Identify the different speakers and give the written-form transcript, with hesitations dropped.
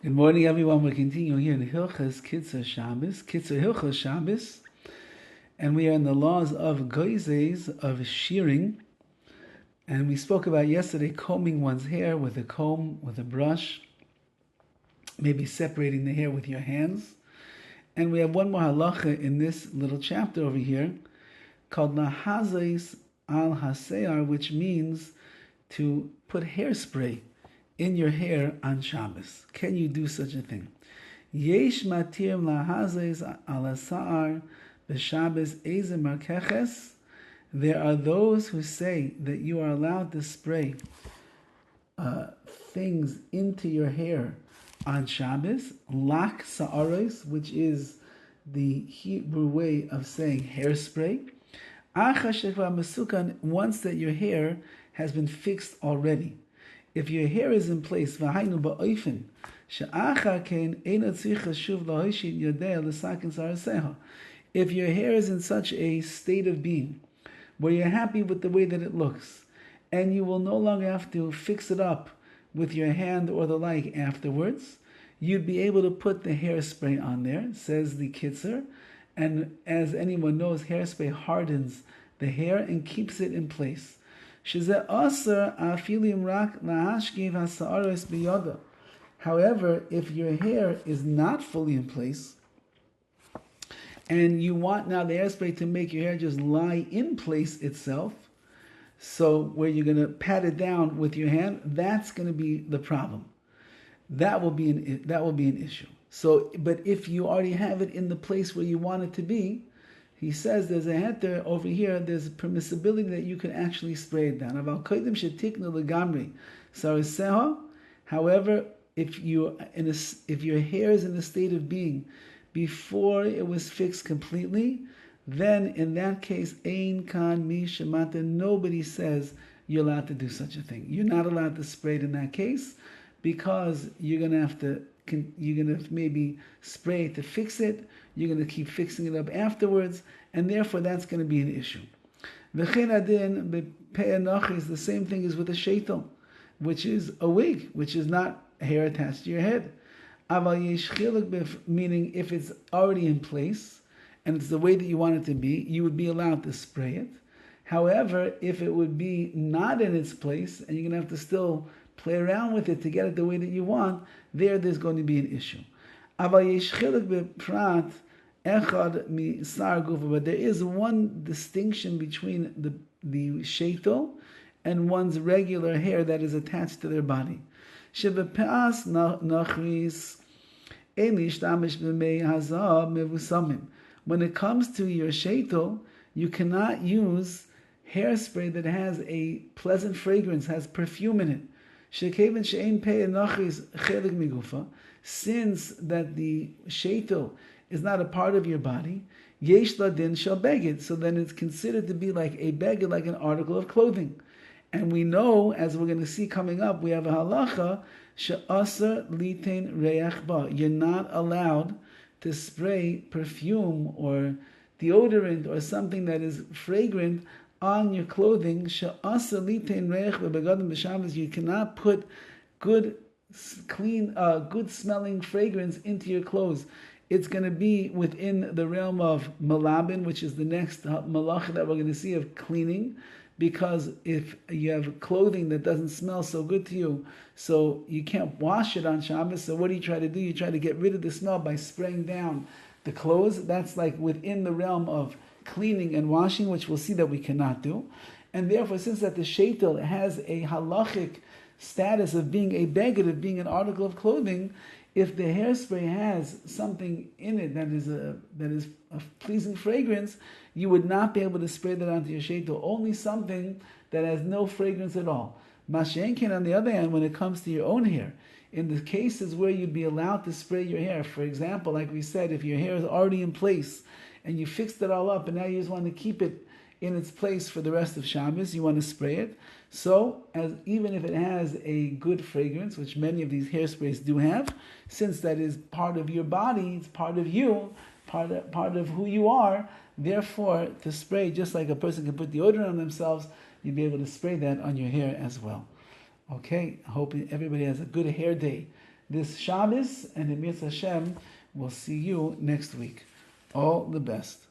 Speaker 1: Good morning, everyone. We're continuing here in HILCHOS KITZUR SHABBOS, KITZUR HILCHOS SHABBOS, and we are in the laws of goizes, of shearing. And we spoke about yesterday combing one's hair with a comb, with a brush, maybe separating the hair with your hands. And we have one more halacha in this little chapter over here called lahazes al hasear, which means to put hairspray in your hair on Shabbos. Can you do such a thing? Yesh matir lahazes al hasear b'Shabbos eze markeches. There are those who say that you are allowed to spray things into your hair on Shabbos, lak sa'aros, which is the Hebrew way of saying hairspray. Once that your hair has been fixed already. If your hair is in place, if your hair is in such a state of being where you're happy with the way that it looks, and you will no longer have to fix it up with your hand or the like afterwards, you'd be able to put the hairspray on there, says the KITZUR. And as anyone knows, hairspray hardens the hair and keeps it in place. However, if your hair is not fully in place, and you want now the hairspray to make your hair just lie in place itself, so where you're going to pat it down with your hand, that's going to be the problem. That will be an issue. So, but if you already have it in the place where you want it to be, he says there's a heter over here. There's a permissibility that you can actually spray it down. However, if your hair is in a state of being before it was fixed completely, then in that case, ein kan mi shemata, nobody says you're allowed to do such a thing. You're not allowed to spray it in that case, because you're gonna maybe spray to fix it. You're gonna keep fixing it up afterwards, and therefore that's going to be an issue. V'chein adin b'pei is the same thing as with a sheitel, which is a wig, which is not hair attached to your head. Aval yesh chiluk, meaning if it's already in place and it's the way that you want it to be, you would be allowed to spray it. However, if it would be not in its place and you're going to have to still play around with it to get it the way that you want, there's going to be an issue. But there is one distinction between the sheitel and one's regular hair that is attached to their body. When it comes to your sheitel, you cannot use hairspray that has a pleasant fragrance, has perfume in it. Since that the sheitel is not a part of your body, yesh ladin shel beged, so then it's considered to be like a beged, like an article of clothing. And we know, as we're going to see coming up, we have a halacha, she'asar litain reach ba. You're not allowed to spray perfume or deodorant or something that is fragrant on your clothing. She'asar litain reich bebegadim b'Shabbos. You cannot put good, clean, good smelling fragrance into your clothes. It's going to be within the realm of malabin, which is the next malacha that we're going to see of cleaning. Because if you have clothing that doesn't smell so good to you, so you can't wash it on Shabbos, so what do? You try to get rid of the smell by spraying down the clothes. That's like within the realm of cleaning and washing, which we'll see that we cannot do. And therefore, since that the sheitel has a halachic status of being a beged, of being an article of clothing, if the hairspray has something in it that is a pleasing fragrance, you would not be able to spray that onto your sheitel. Only something that has no fragrance at all. Mashenkin, on the other hand, when it comes to your own hair, in the cases where you'd be allowed to spray your hair, for example, like we said, if your hair is already in place and you fixed it all up and now you just want to keep it in its place for the rest of Shabbos, you want to spray it. So, even if it has a good fragrance, which many of these hairsprays do have, since that is part of your body, it's part of you, part of who you are, therefore, to spray, just like a person can put deodorant on themselves, you'd be able to spray that on your hair as well. Okay, I hope everybody has a good hair day this Shabbos, and in Mitzvah Hashem, we'll see you next week. All the best.